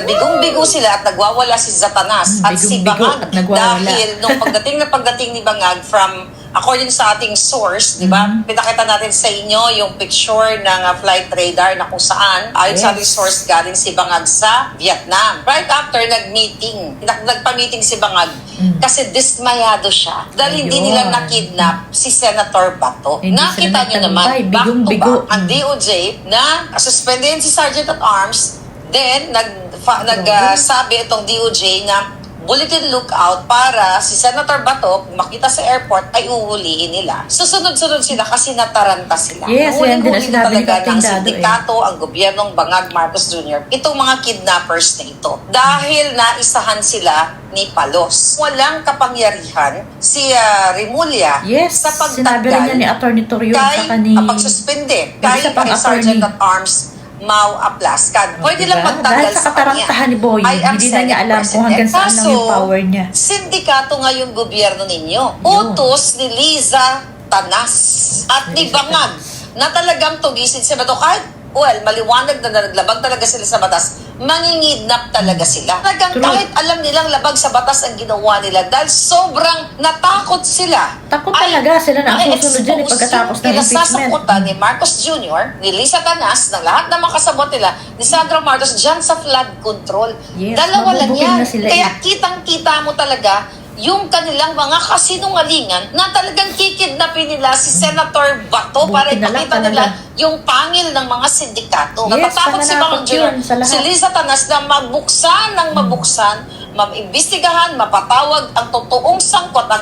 Bigong-bigo sila at nagwawala si Satanas at si Bangag dahil nung pagdating ni Bangag from according sa ating source, di ba? Pinakita natin sa inyo yung picture ng flight radar na kung saan ayon sa ating source galing si Bangag sa Vietnam. Right after nag-meeting, nagpa-meeting si Bangag kasi dismayado siya dahil hindi nila nakidnap si Senator Bato. Nakita nyo naman, back to back, ang DOJ na suspendihin si Sergeant at Arms. Then, nagsabi itong DOJ na bulletin lookout para si Senator Bato, kung makita sa airport, ay uhulihin nila. Susunod-sunod sila kasi nataranta sila. Yes, Huli talaga ng sindikato, ang gobyernong Bangag Marcos Jr., itong mga kidnappers na ito. Dahil naisahan sila ni Palos. Walang kapangyarihan si Remulla sa pagtanggal ni Atty. Torion kay pagsuspende kay Sergeant at Arms Mau Aplascan. Pwede lang magtanggal sa kanya. Ni Boy, hindi na niya alam kung hanggang saan lang yung power niya. Sindikato nga yung gobyerno ninyo. Utos ni Liza Tanas at ni Bangag na talagang tugisin si Bato. Kahit, maliwanag na naglabag talaga sila sa batas, mangingidnap talaga sila. Kahit alam nilang labag sa batas ang ginawa nila dahil sobrang natakot sila. Takot talaga sila na ang susunod dyan pagkatapos ng impeachment. Pinasasakutan ni Marcos Jr., ni Liza Tanas, ng lahat ng mga kasabot nila, ni Sandro Marcos, dyan sa flood control. Dalawa lang yan. Kaya kitang-kita mo talaga yung kanilang mga kasinungalingan na talagang kikidnapin nila si Senator Bato para ipakita nila yung pangil ng mga sindikato. Natatakot si Bangag Jr., si Liza Tanas na mabuksan ng mabuksan, maimbestigahan, mapatawag ang totoong sangkot, ang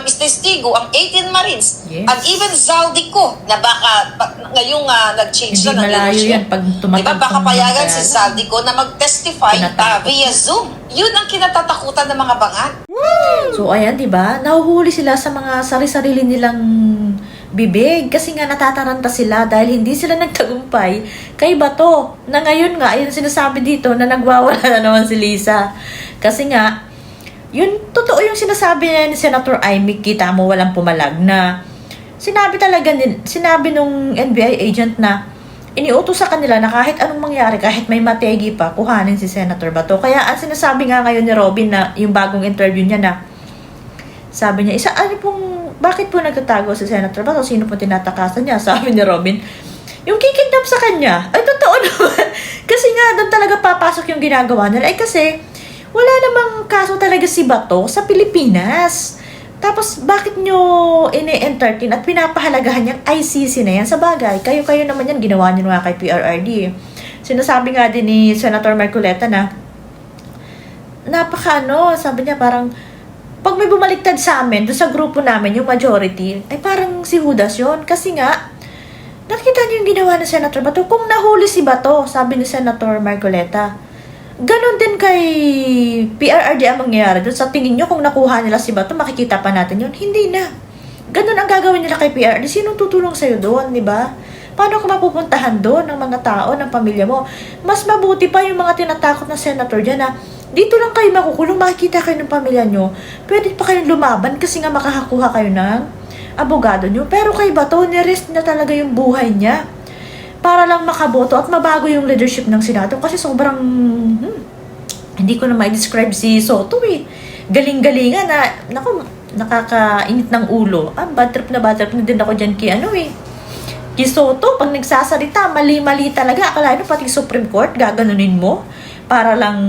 testigo, ang 18 Marines, at even Zaldico, na baka ngayong nag-change na ng leadership. Diba, baka payagan si Zaldico na mag-testify via Zoom. Yun ang kinatatakutan ng mga Bangag. So ayan, diba? Nahuhuli sila sa mga sari-sarili nilang bibig kasi nga natataranta sila dahil hindi sila nagtagumpay kay Bato. Na ngayon nga, ayun sinasabi dito na nagwawala na naman si Liza. Kasi nga, yun, totoo yung sinasabi ni Senator Amy, kita mo walang pumalag na sinabi nung NBI agent na iniutos sa kanila na kahit anong mangyari, kahit may mategi pa, kuhanin si Senator Bato. Kaya ang sinasabi nga ngayon ni Robin na yung bagong interview niya na sabi niya, bakit po nagtatago si Senator Bato? Sino po tinatakasan niya? Sabi ni Robin, yung kikidnap sa kanya. Ay, totoo naman. Kasi nga, doon talaga papasok yung ginagawa nila. Ay, kasi wala namang kaso talaga si Bato sa Pilipinas. Tapos, bakit nyo ini-entertain at pinapahalagahan yung ICC na yan? Sa bagay, kayo naman yan, ginawa nyo nga kay PRRD. Sinasabi nga din ni Senator Marcoleta na, sabi niya parang, pag may bumaliktad sa amin, doon sa grupo namin, yung majority, ay parang si Judas yun. Kasi nga, nakita niyo yung ginawa ng Senator Bato. Kung nahuli si Bato, sabi ni Senator Marcoleta, ganon din kay PRRD ang mangyayari doon. Sa tingin nyo, kung nakuha nila si Bato, makikita pa natin yun. Hindi na. Ganon ang gagawin nila kay PRRD. Sinong tutulong sa'yo doon, di ba? Paano ka mapupuntahan doon ng mga tao, ng pamilya mo? Mas mabuti pa yung mga tinatakot na senator dyan na dito lang kayo makukulong, makikita kayo ng pamilya nyo. Pwede pa kayong lumaban kasi nga makakakuha kayo ng abogado nyo. Pero kay Bato, nirest na talaga yung buhay niya para lang makaboto at mabago yung leadership ng Senado kasi sobrang hindi ko na ma-describe si Soto galing-galingan na nakakainit ng ulo. Bad trip na din ako dyan kay Soto. Pag nagsasalita, mali-mali talaga. Akala nyo pati Supreme Court gaganunin mo para lang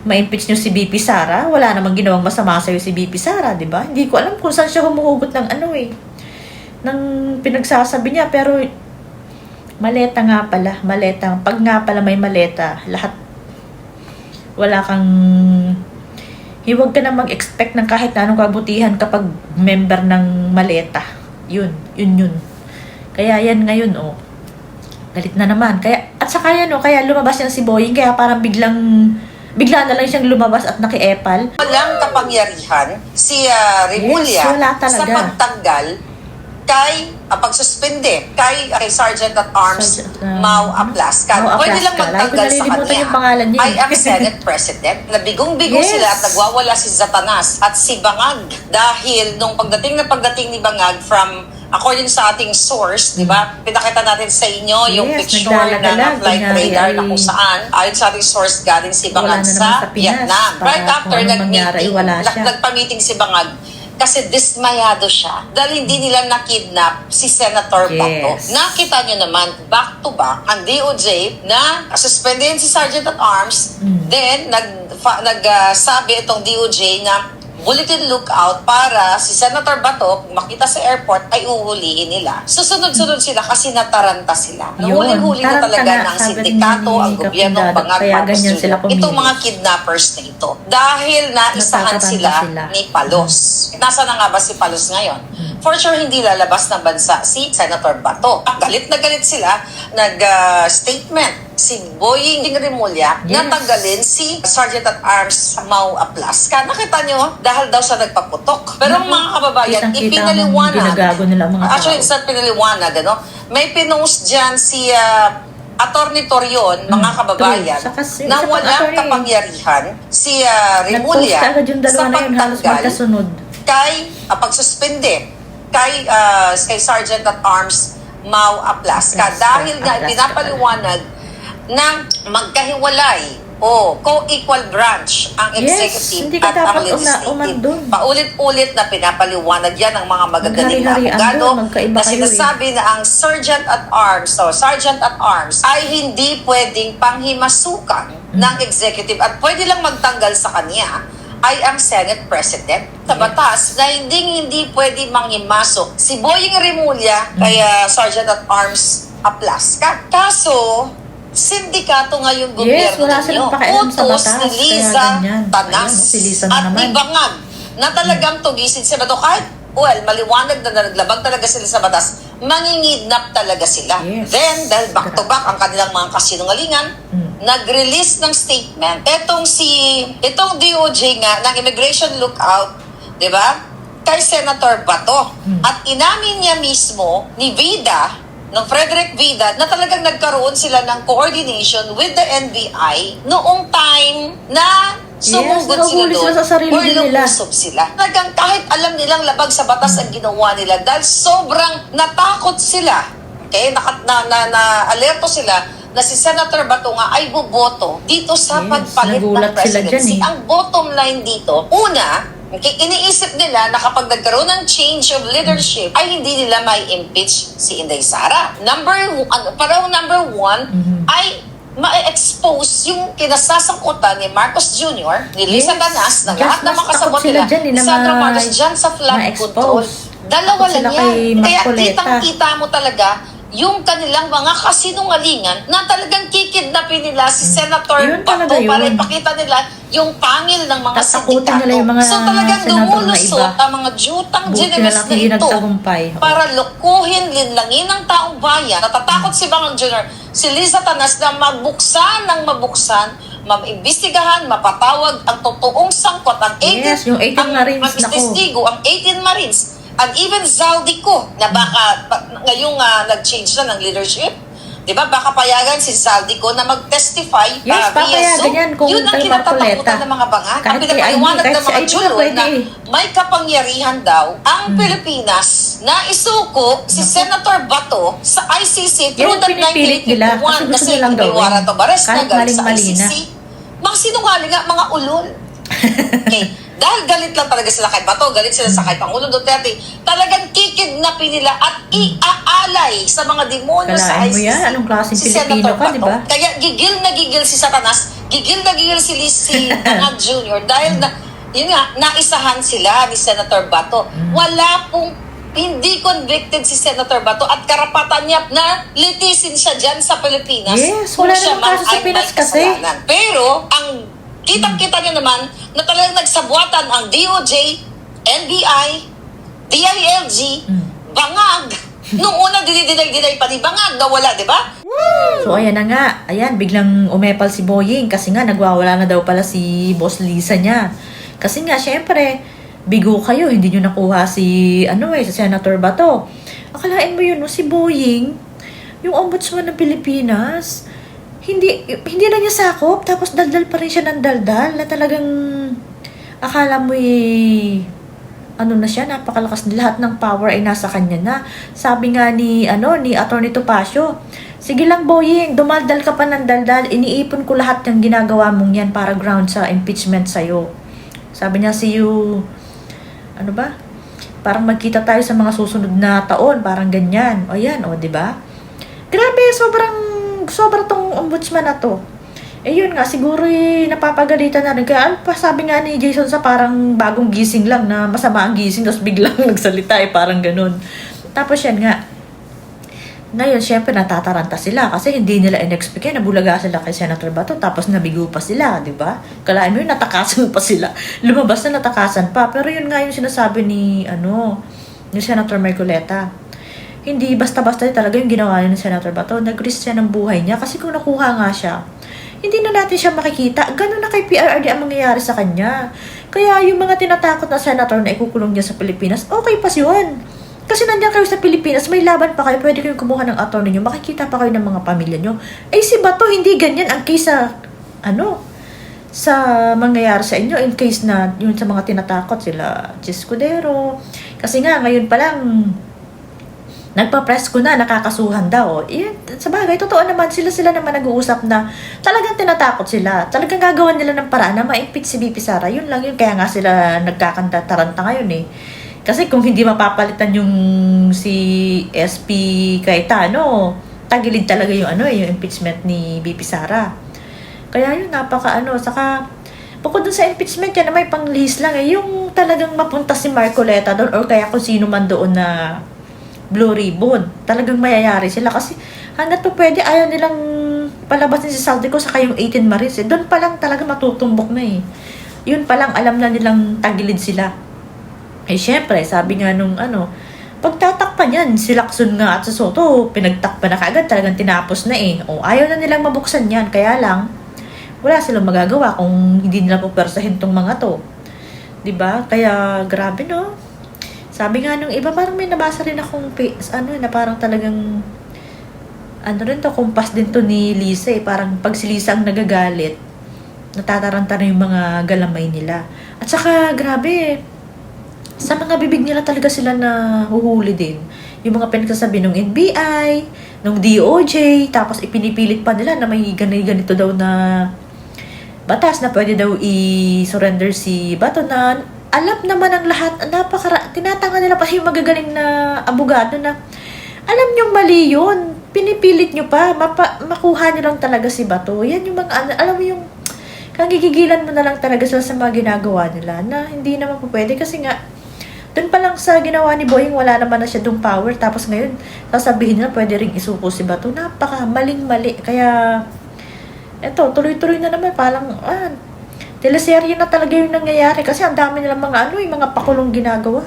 ma-impeach nyo si BP Sara. Wala namang ginawang masama sa'yo si BP Sara, di ba? Hindi ko alam kung saan siya humuhugot ng ng pinagsasabi niya, pero maleta nga pala, maleta. Pag nga pala may maleta, lahat, wala kang, huwag ka na mag-expect ng kahit na anong kabutihan kapag member ng maleta. Yun. Kaya yan ngayon, galit na naman. Kaya, at saka yan, kaya lumabas yan si Boying, kaya parang bigla na lang siyang lumabas at nakiepal. Walang kapangyarihan si Remulla sa pagtanggal kay pagsuspende kay Sergeant at Arms Mau Aplascan. Pwede lang magtanggal sa kanya. I am Senate President. Nabigong-bigong sila at nagwawala si Satanas at si Bangag dahil nung pagdating ni Bangag from according sa ating source, di ba? Pinakita natin sa inyo yung Yes, picture naglalagalag, ng flight kunyari radar na ay- kung saan, ayon sa ating source, galing si Wala Bangag na naman sa sa Pinas. Vietnam. Para Right after kung anong mangyari, nag-meeting, wala siya. nagpa-meeting si Bangag, kasi dismayado siya dahil hindi nila nakidnap si Senator Bato. Yes. Nakita nyo naman, back to back, ang DOJ na suspended si Sergeant at Arms, then nagsabi itong DOJ na bulletin lookout para si Senator Bato, kung makita sa airport, ay uhulihin nila. Susunod-sunod sila kasi nataranta sila. Yun, Huling-huli na taranta talaga na, ng sabi sindikato, ni ang gobyerno, Kapitado, Bangag, kaya Marcos ganyan sila Jr. kumilos. Itong mga kidnappers na ito. Dahil naisahan Natataranta sila ni Palos. Nasa na nga ba si Palos ngayon? For sure, hindi lalabas ng bansa si Senator Bato. Galit na galit sila. Nag-statement si Boying Rimulya Yes. na tanggalin si Sergeant at Arms Mau Aplaska. Nakita nyo, dahil daw siya nagpaputok. Pero mga kababayan, Kitang-kita mong ipinaliwanag. ginagago nila ang mga Actually, tao. sa pinaliwanag, may pinost dyan si Attorney Torion, mga kababayan, true. Saka si- na isa pang walang attorney. kapangyarihan si Nag-post Rimulya agad yung dalawa sa na yun, halos pagtanggal magkasunod. kay pagsuspende kay Sergeant at Arms Mau Aplaska Aplaska, dahil nga Aplaska. pinapaliwanag na magkahiwalay o co-equal branch ang Yes, executive hindi ka at ang dapat legislative. umandun. Paulit-ulit na pinapaliwanag yan ng mga magagaling na Maghari-harian abogado doon, magkaiba na kayo sinasabi na ang Sergeant at Arms ay hindi pwedeng panghimasukan ng executive at pwede lang magtanggal sa kanya ay ang Senate President sa batas na hindi pwede manghimasok si Boying Rimulya kay Sergeant at Arms Aplaska. Kaso, sindikato nga yung gobyerno wala silang ninyo. pakialam sa Utos batas, ni kaya Liza ganyan. Tanas Ayan, si Liza na at naman. ni Bangag na talagang tugisin si Bato. Kahit, maliwanag na naglabag talaga sila sa batas, mangingidnap talaga sila. Yes. Then, dahil back to back ang kanilang mga kasinungalingan, nag-release ng statement. Itong DOJ nga, ng Immigration Lookout, di ba? Kay Senator Bato. At inamin niya mismo ni Vida, ng Frederick Vida, na talagang nagkaroon sila ng coordination with the NBI noong time na sumugod sila nahuhuli doon sila sa sarili or nila. lumusob sila. Talagang kahit alam nilang labag sa batas ang ginawa nila dahil sobrang natakot sila. Okay? Na-alerto sila na si Senator Bato nga ay boboto dito sa Yes, pagpalit ng nagulat sila presidency. dyan eh. Ang bottom line dito, una, okay, iniisip nila na kapag nagkaroon ng change of leadership, ay hindi nila may impeach si Inday Sara. Parang number one, ay ma-expose yung kinasasangkutan ni Marcos Jr., ni Lisa Yes. Tanas, ng Yes, lahat ng mas mga kasabot takot sila nila, dyan, ni na Sandra Marcos dyan sa flood ma-expose. control. Dalawa Takot lang sila yan. kay Kaya Marcoleta. kitang-kita mo talaga yung kanilang mga kasinungalingan na talagang kikidnapin nila si Senator Yun Bato talaga yun. para ipakita nila yung pangil ng mga Tatakutin sindikato. nila yung mga So talagang senador na dumulusot iba. ang mga jutang Buti na generous lang na hindi ito nagtagumpay. para lukuhin, linlangin ng taong bayan. Natatakot si Bangag Jr., si Liza Tanas na mabuksan, maimbestigahan, mapatawag ang totoong sangkot, ang 18, Yes, yung 18 Marines, ang naku. testigo, ang 18 Marines, and even Zaldico, na baka ngayong nag-change na ng leadership. Di ba? Baka payagan si Zaldico na mag-testify Yes, papayagan Zoom. yan kung Yun ang kay kinatatakutan Marcoleta. ng mga Bangag. Ang Kahit kay pinapaliwanag Amy, ng mga kahit si Amy Julo pwede na eh. may kapangyarihan daw ang Pilipinas na isuko si Senator Bato sa ICC through Yan ang that pinipilit nila, 1951 kasi gusto kasi nilang may gawin. warrant of arrest na Kahit galing sa maling-mali na. ICC. Mga sinungaling nga, mga ulol. Okay. Dahil galit lang talaga sila kay Bato, galit sila sa kay Pangulo Duterte, talagang kikidnapin nila at iaalay sa mga demonyo sa Kalain mo ICC. yan, anong klaseng si Pilipino Senator ka, di ba? Bato. Kaya gigil na gigil si Satanas, gigil na gigil si Bangag Jr. dahil yun nga, naisahan sila ni Senator Bato. Wala pong hindi convicted si Senator Bato at karapatan niya na litisin siya dyan sa Pilipinas. Yes, kung wala siya namang man kaso sa ay may Pinas kasi. kasalanan. Pero, ang kitang-kita niyo naman na talagang nagsabuatan ang DOJ, NBI, DILG, Bangag. Nung una, dinay pa ni Bangag na wala, di ba? So, ayan na nga. Ayan, biglang umepal si Boying kasi nga nagwawala na daw pala si Boss Lisa niya. Kasi nga, syempre, bigo kayo, hindi nyo nakuha si Senator Bato. Akalain mo yun, no, si Boying, yung ombudsman ng Pilipinas, hindi na niya sakop, tapos daldal pa rin siya ng daldal na talagang akala mo ano na siya, napakalakas, lahat ng power ay nasa kanya na. Sabi nga ni Atty. Topacio, sige lang boying, dumaldal ka pa ng daldal, iniipon ko lahat ng ginagawa mong yan para ground sa impeachment sa'yo. Sabi niya, see you, parang magkita tayo sa mga susunod na taon, parang ganyan. O yan, di ba? Grabe, sobra tong ombudsman na to. Yun nga, siguro napapagalitan na rin. Kaya sabi nga ni Jason sa parang bagong gising lang na masama ang gising, tapos biglang nagsalita parang ganun. Tapos yan nga, ngayon syempre natataranta sila kasi hindi nila in-expect yan, nabulaga sila kay Senator Bato, tapos nabigo pa sila, di ba? Kalahin mo yun, natakasan pa sila. Lumabas na natakasan pa. Pero yun nga yung sinasabi ni Senator Marcoleta. Hindi basta-basta talaga yung ginawa ni Senator Bato. Nag-risk siya ng buhay niya kasi kung nakuha nga siya, hindi na natin siya makikita. Ganun na kay PRRD ang mangyayari sa kanya. Kaya yung mga tinatakot na senator na ikukulong niya sa Pilipinas, okay pa yun. Kasi nandiyan kayo sa Pilipinas, may laban pa kayo, pwede kayong kumuha ng attorney niyo, makikita pa kayo ng mga pamilya niyo. Si Bato, hindi ganyan ang case sa mangyayari sa inyo in case na yun sa mga tinatakot sila, Escudero. Kasi nga, ngayon pa lang, nagpa-press ko na, nakakasuhan daw. Sa bagay, totoo naman, sila naman nag-uusap na talagang tinatakot sila. Talagang gagawan nila ng paraan na ma-impeach si BP Sara. Yun lang yun, kaya nga sila nagkakanta-taranta ngayon Kasi kung hindi mapapalitan yung si SP Cayetano, tagilid talaga yung yung impeachment ni BP Sara. Kaya yun, saka bukod dun sa impeachment yan, may panglihis lang yung talagang mapunta si Marcoleta doon or kaya kung sino man doon na blue ribbon. Talagang mayayari sila kasi hanggat po pwede, ayaw nilang palabasin si Saldico sa kayong 18 Maris. Doon pa lang talaga matutumbok na Yun pa lang, alam na nilang tagilid sila. Syempre, sabi nga nung pagtatakpan yan, si Lacson nga at si Soto, pinagtakpan na kaagad, talagang tinapos na ayaw na nilang mabuksan yan, kaya lang, wala silang magagawa kung hindi nila pupersahin tong mga to. Diba? Kaya, grabe Sabi nga nung iba, parang may nabasa rin akong na parang talagang kumpas din to ni Lisa parang pag si Lisa ang nagagalit, natataranta na yung mga galamay nila. At saka, grabe, sa mga bibig nila talaga sila na huhuli din. Yung mga pinagsasabi ng NBI, ng DOJ, tapos ipinipilit pa nila na may ganito daw na batas na pwede daw i-surrender si Bato na alam naman ang lahat, tinatanga nila pa yung magagaling na abogado na alam nyong mali yun, pinipilit nyo pa, makuha nyo lang talaga si Bato. Yan yung mga, alam mo yung, kagigigilan mo na lang talaga sila sa mga ginagawa nila na hindi naman po pwede kasi nga, doon pa lang sa ginawa ni Boying, wala naman na siya doon power, tapos ngayon, sasabihin nila pwede ring isuko si Bato. Maling-mali. Kaya, eto, tuloy-tuloy na naman, parang, teleserye na talaga yung nangyayari kasi ang dami nilang mga yung mga pakulong ginagawa